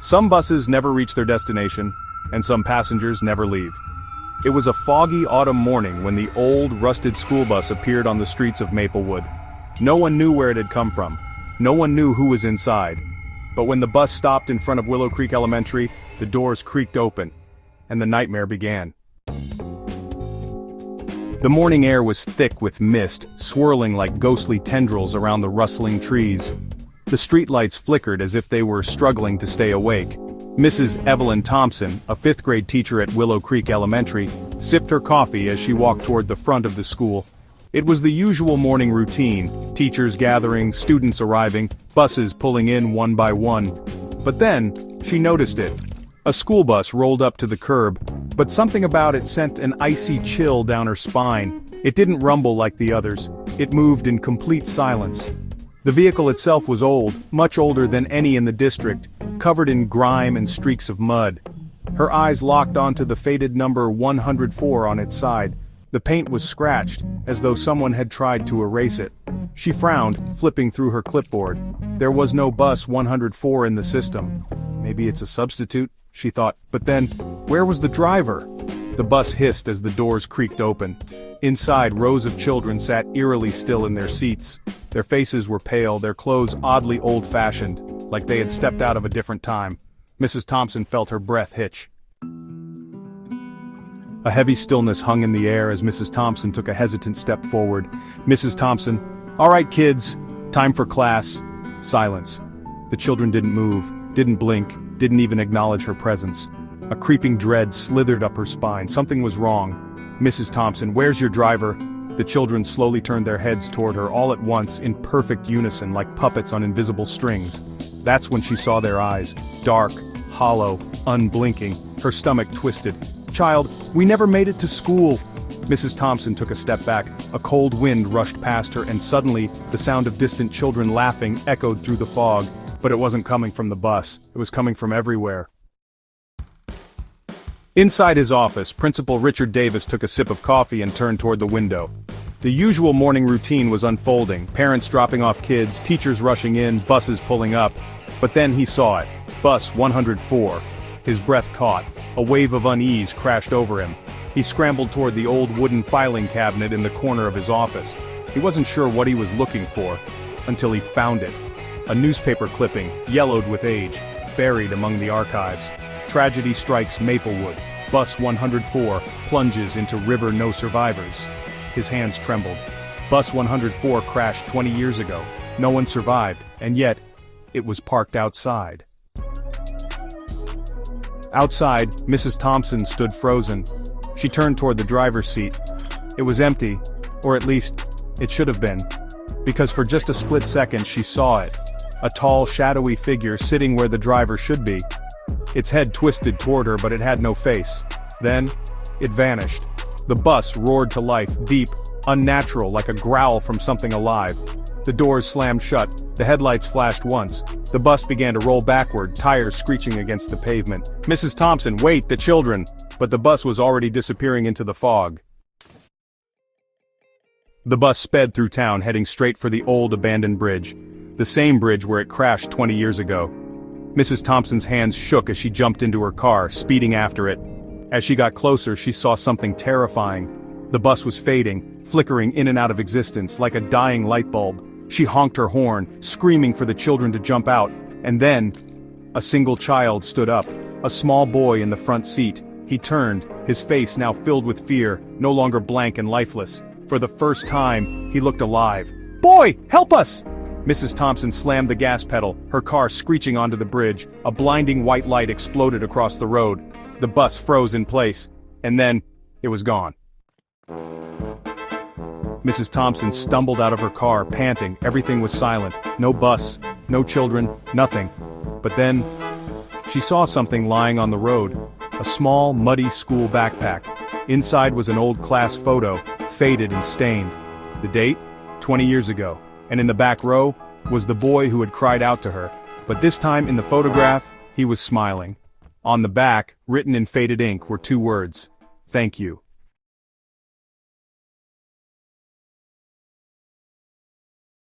Some buses never reach their destination, and some passengers never leave. It was a foggy autumn morning when the old, rusted school bus appeared on the streets of Maplewood. No one knew where it had come from. No one knew who was inside. But when the bus stopped in front of Willow Creek Elementary, the doors creaked open, and the nightmare began. The morning air was thick with mist, swirling like ghostly tendrils around the rustling trees. The streetlights flickered as if they were struggling to stay awake. Mrs. Evelyn Thompson, a fifth-grade teacher at Willow Creek Elementary, sipped her coffee as she walked toward the front of the school. It was the usual morning routine, teachers gathering, students arriving, buses pulling in one by one. But then, she noticed it. A school bus rolled up to the curb, but something about it sent an icy chill down her spine. It didn't rumble like the others. It moved in complete silence. The vehicle itself was old, much older than any in the district, covered in grime and streaks of mud. Her eyes locked onto the faded number 104 on its side. The paint was scratched, as though someone had tried to erase it. She frowned, flipping through her clipboard. There was no bus 104 in the system. Maybe it's a substitute, she thought, but then, where was the driver? The bus hissed as the doors creaked open. Inside, rows of children sat eerily still in their seats. Their faces were pale, their clothes oddly old-fashioned, like they had stepped out of a different time. Mrs. Thompson felt her breath hitch. A heavy stillness hung in the air as Mrs. Thompson took a hesitant step forward. Mrs. Thompson, "All right, kids, time for class." Silence. The children didn't move, didn't blink, didn't even acknowledge her presence. A creeping dread slithered up her spine. Something was wrong. "Mrs. Thompson, where's your driver?" The children slowly turned their heads toward her all at once in perfect unison like puppets on invisible strings. That's when she saw their eyes. Dark, hollow, unblinking. Her stomach twisted. "Child, we never made it to school." Mrs. Thompson took a step back. A cold wind rushed past her and suddenly, the sound of distant children laughing echoed through the fog. But it wasn't coming from the bus. It was coming from everywhere. Inside his office, Principal Richard Davis took a sip of coffee and turned toward the window. The usual morning routine was unfolding, parents dropping off kids, teachers rushing in, buses pulling up. But then he saw it. Bus 104. His breath caught. A wave of unease crashed over him. He scrambled toward the old wooden filing cabinet in the corner of his office. He wasn't sure what he was looking for, until he found it. A newspaper clipping, yellowed with age, buried among the archives. Tragedy strikes Maplewood. Bus 104 plunges into river no survivors. His hands trembled. Bus 104 crashed 20 years ago. No one survived, and yet, it was parked outside. Outside, Mrs. Thompson stood frozen. She turned toward the driver's seat. It was empty, or at least, it should have been. Because for just a split second she saw it. A tall, shadowy figure sitting where the driver should be. Its head twisted toward her, but it had no face. Then, it vanished. The bus roared to life, deep, unnatural, like a growl from something alive. The doors slammed shut, the headlights flashed once. The bus began to roll backward, tires screeching against the pavement. "Mrs. Thompson, wait, the children!" But the bus was already disappearing into the fog. The bus sped through town, heading straight for the old abandoned bridge. The same bridge where it crashed 20 years ago. Mrs. Thompson's hands shook as she jumped into her car, speeding after it. As she got closer, she saw something terrifying. The bus was fading, flickering in and out of existence like a dying light bulb. She honked her horn, screaming for the children to jump out, and then, a single child stood up, a small boy in the front seat. He turned, his face now filled with fear, no longer blank and lifeless. For the first time, he looked alive. "Boy, help us!" Mrs. Thompson slammed the gas pedal, her car screeching onto the bridge. A blinding white light exploded across the road. The bus froze in place, and then, it was gone. Mrs. Thompson stumbled out of her car, panting. Everything was silent. No bus, no children, nothing. But then, she saw something lying on the road. A small, muddy school backpack. Inside was an old class photo, faded and stained. The date? 20 years ago. And in the back row, was the boy who had cried out to her. But this time in the photograph, he was smiling. On the back, written in faded ink, were two words: "Thank you."